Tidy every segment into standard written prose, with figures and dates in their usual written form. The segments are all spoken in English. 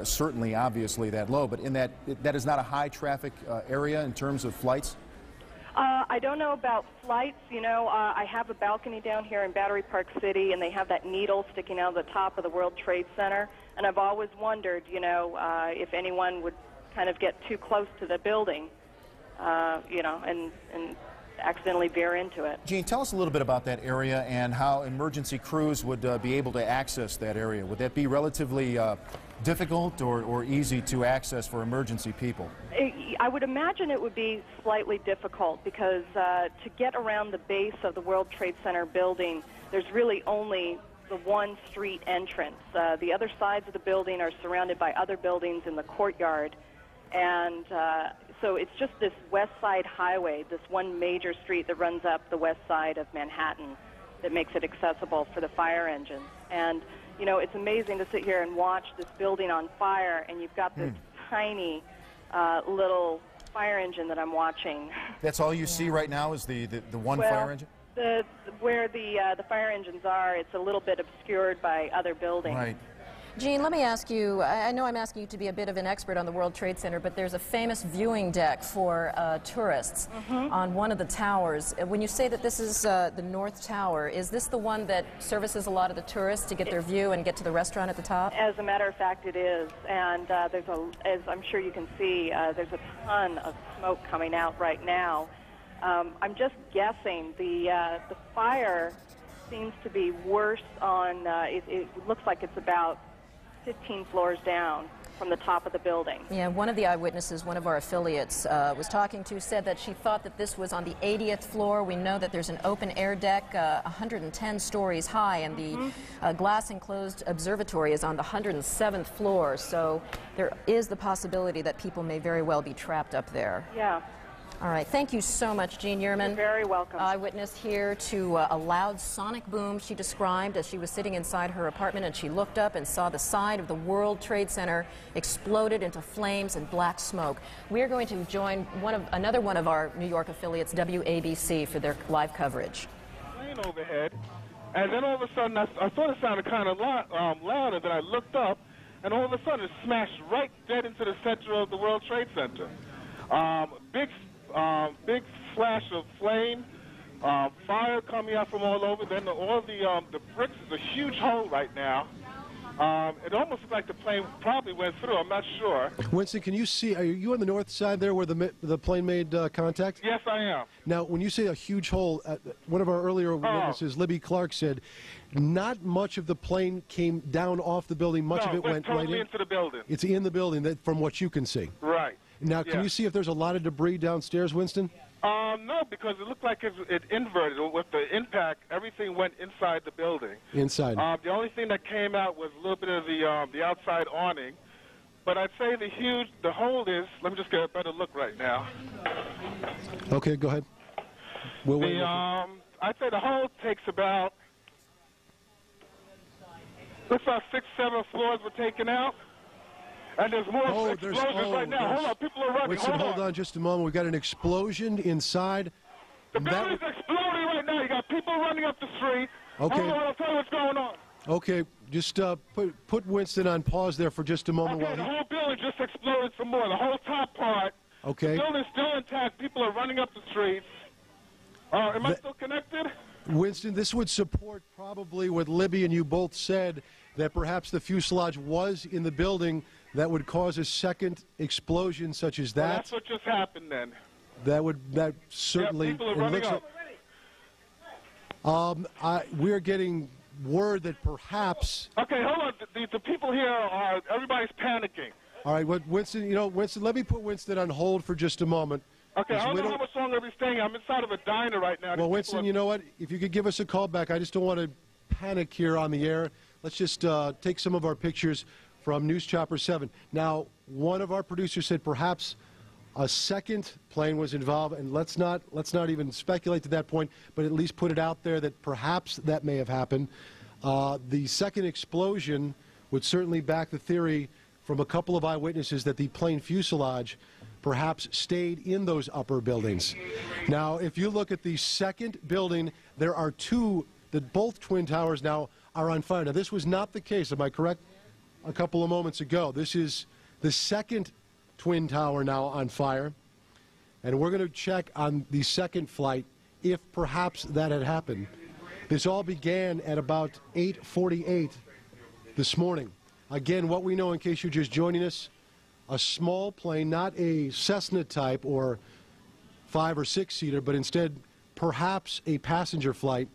certainly obviously that low, but in that is not a high traffic area in terms of flights? I don't know about flights. You know, I have a balcony down here in Battery Park City, and they have that needle sticking out of the top of the World Trade Center. And I've always wondered, you know, if anyone would kind of get too close to the building, you know, and accidentally veer into it. Gene, tell us a little bit about that area and how emergency crews would be able to access that area. Would that be relatively difficult or easy to access for emergency people? I would imagine it would be slightly difficult because to get around the base of the World Trade Center building, there's really only the one street entrance. The other sides of the building are surrounded by other buildings in the courtyard. And so it's just this west side highway, this one major street that runs up the west side of Manhattan that makes it accessible for the fire engines. And, you know, it's amazing to sit here and watch this building on fire, and you've got this tiny little fire engine that I'm watching. That's all you see right now is the one fire engine? Where the fire engines are, it's a little bit obscured by other buildings. Right. Gene, let me ask you, I know I'm asking you to be a bit of an expert on the World Trade Center, but there's a famous viewing deck for tourists on one of the towers. When you say that this is the North Tower, is this the one that services a lot of the tourists to get their view and get to the restaurant at the top? As a matter of fact, it is. And there's as I'm sure you can see, there's a ton of smoke coming out right now. I'm just guessing the fire seems to be worse on, it looks like it's about 15 floors down from the top of the building. Yeah, one of the eyewitnesses, one of our affiliates was talking to, said that she thought that this was on the 80th floor. We know that there's an open air deck 110 stories high, and the glass enclosed observatory is on the 107th floor. So there is the possibility that people may very well be trapped up there. Yeah. All right. Thank you so much, Gene Yearman. You're very welcome. Eyewitness here to a loud sonic boom she described as she was sitting inside her apartment, and she looked up and saw the side of the World Trade Center exploded into flames and black smoke. We are going to join another one of our New York affiliates, WABC, for their live coverage. Plane overhead, and then all of a sudden I thought it sounded kind of loud, and then I looked up, and all of a sudden it smashed right dead into the center of the World Trade Center. Big flash of flame, fire coming out from all over. Then all the bricks is a huge hole right now. It almost looks like the plane probably went through. I'm not sure. Winston, can you see? Are you on the north side there where the plane made contact? Yes, I am. Now, when you say a huge hole, one of our earlier witnesses, Libby Clark, said not much of the plane came down off the building. Much of it went totally right into the building. It's in the building, from what you can see. Right. Now, can you see if there's a lot of debris downstairs, Winston? No, because it looked like it inverted. With the impact, everything went inside the building. Inside. The only thing that came out was a little bit of the outside awning. But I'd say the hole is, let me just get a better look right now. Okay, go ahead. We'll wait. I'd say the hole takes about, looks like 6, 7 floors were taken out. And there's more explosions right now. Hold on, people are running. Winston, hold on just a moment. We've got an explosion inside. The building's exploding right now. You got people running up the street. Okay. Hold on, I'll tell you what's going on. Okay, just put Winston on pause there for just a moment. Okay, the whole building just exploded some more. The whole top part. Okay. The building's still intact. People are running up the streets. Am I still connected? Winston, this would support probably what Libby and you both said, that perhaps the fuselage was in the building that would cause a second explosion such as that. Well, that's what just happened then. That certainly. Yeah, people are running up. We're getting word that perhaps. Okay, hold on. The people here everybody's panicking. All right, Winston, Winston, let me put Winston on hold for just a moment. Okay, I don't know how much longer we're staying. I'm inside of a diner right now. Well, Winston, you know what? If you could give us a call back, I just don't want to panic here on the air. Let's just take some of our pictures from News Chopper 7. Now, one of our producers said perhaps a second plane was involved, and let's not even speculate to that point, but at least put it out there that perhaps that may have happened. The second explosion would certainly back the theory from a couple of eyewitnesses that the plane fuselage perhaps stayed in those upper buildings. Now, if you look at the second building, there are two, both Twin Towers now are on fire. Now, this was not the case, am I correct? a couple of moments ago. This is the second Twin Tower now on fire. And we're going to check on the second flight if perhaps that had happened. This all began at about 8:48 this morning. Again, what we know, in case you're just joining us, a small plane, not a Cessna type or 5- or 6-seater, but instead perhaps a passenger flight,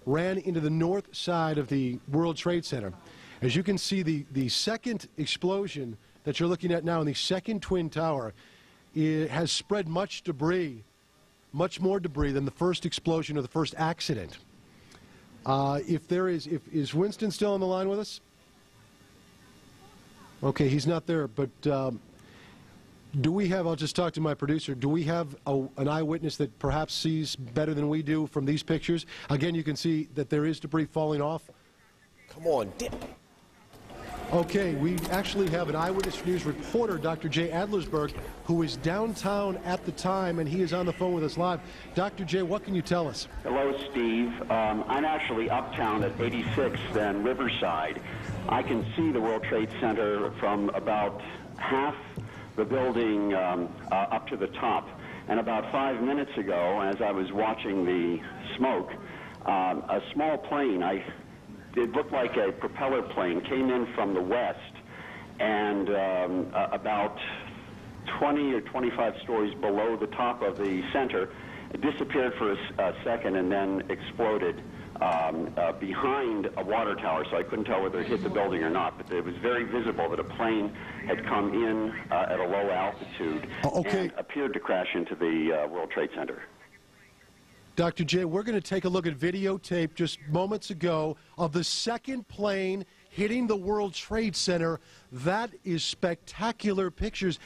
ran into the north side of the World Trade Center. As you can see, the second explosion that you're looking at now in the second Twin Tower, it has spread much debris, much more debris than the first explosion or the first accident. Is Winston still on the line with us? Okay, he's not there, but do we have, I'll just talk to my producer, do we have an eyewitness that perhaps sees better than we do from these pictures? Again, you can see that there is debris falling off. Come on, dip. Okay, we actually have an Eyewitness News reporter, Dr. Jay Adlersberg, who is downtown at the time, and he is on the phone with us live. Dr. Jay, what can you tell us? Hello, Steve. I'm actually uptown at 86th and Riverside. I can see the World Trade Center from about half the building up to the top. And about 5 minutes ago, as I was watching the smoke, a small plane, it looked like a propeller plane, came in from the west, and about 20 or 25 stories below the top of the center, it disappeared for a second and then exploded behind a water tower, so I couldn't tell whether it hit the building or not, but it was very visible that a plane had come in at a low altitude and appeared to crash into the World Trade Center. Dr. Jay, we're going to take a look at videotape just moments ago of the second plane hitting the World Trade Center. That is spectacular pictures.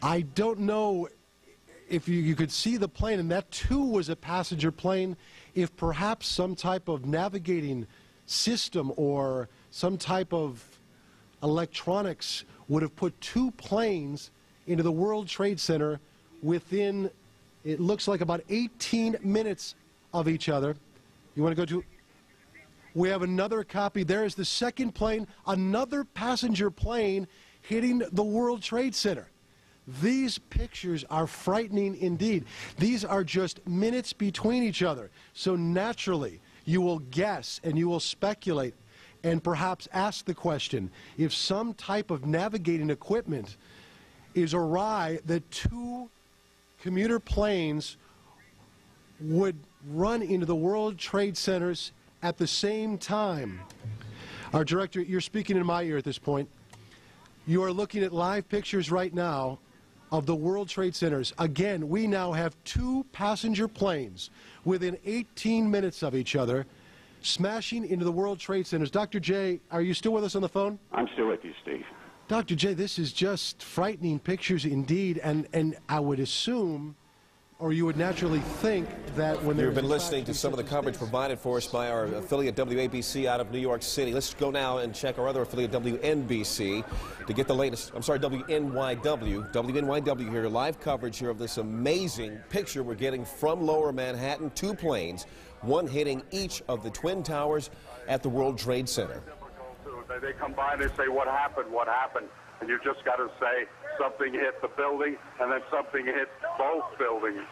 I don't know if you could see the plane, and that too was a passenger plane, if perhaps some type of navigating system or some type of electronics would have put two planes into the World Trade Center within, it looks like, about 18 minutes of each other. You want to go to? We have another copy. There is the second plane, another passenger plane hitting the World Trade Center. These pictures are frightening indeed. These are just minutes between each other. So naturally, you will guess and you will speculate and perhaps ask the question, if some type of navigating equipment is awry, that two commuter planes would run into the World Trade Centers at the same time. Our director, you're speaking in my ear at this point. You are looking at live pictures right now of the World Trade Centers. Again, we now have two passenger planes within 18 minutes of each other smashing into the World Trade Centers. Dr. Jay, are you still with us on the phone? I'm still with you, Steve. Dr. Jay, this is just frightening pictures indeed, and I would assume, or you would naturally think, that when you've been listening to some of the coverage provided for us by our affiliate WABC out of New York City. Let's go now and check our other affiliate WNBC to get the latest. I'm sorry, WNYW here, live coverage here of this amazing picture we're getting from Lower Manhattan. Two planes, one hitting each of the Twin Towers at the World Trade Center. They come by and they say, what happened, what happened? And you just got to say something hit the building and then something hit both buildings.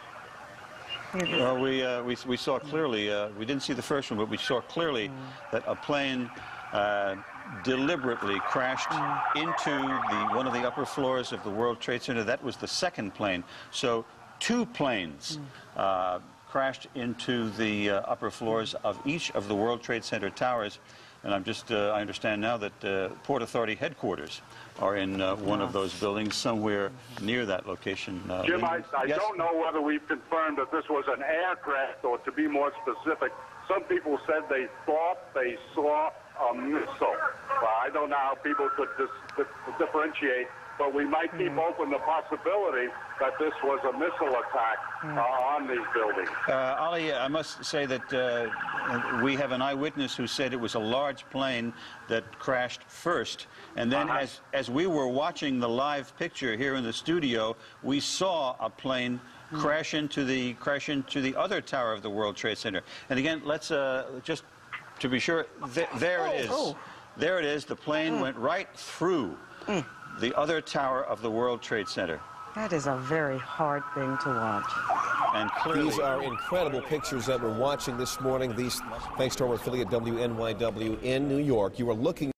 Well, we saw clearly, we didn't see the first one, but we saw clearly that a plane deliberately crashed into one of the upper floors of the World Trade Center. That was the second plane. So two planes crashed into the upper floors of each of the World Trade Center towers. And I understand now that Port Authority headquarters are in one of those buildings somewhere near that location. Jim, I don't know whether we've confirmed that this was an aircraft, or to be more specific, some people said they thought they saw a missile. Well, I don't know how people could differentiate, but we might keep open the possibility that this was a missile attack on these buildings. Ali, I must say that we have an eyewitness who said it was a large plane that crashed first. And then as we were watching the live picture here in the studio, we saw a plane crash into the other tower of the World Trade Center. And again, let's just to be sure, there it is. There it is. The plane went right through the other tower of the World Trade Center. That is a very hard thing to watch. And clearly, these are incredible pictures that we're watching this morning. These, thanks to our affiliate WNYW in New York. You are looking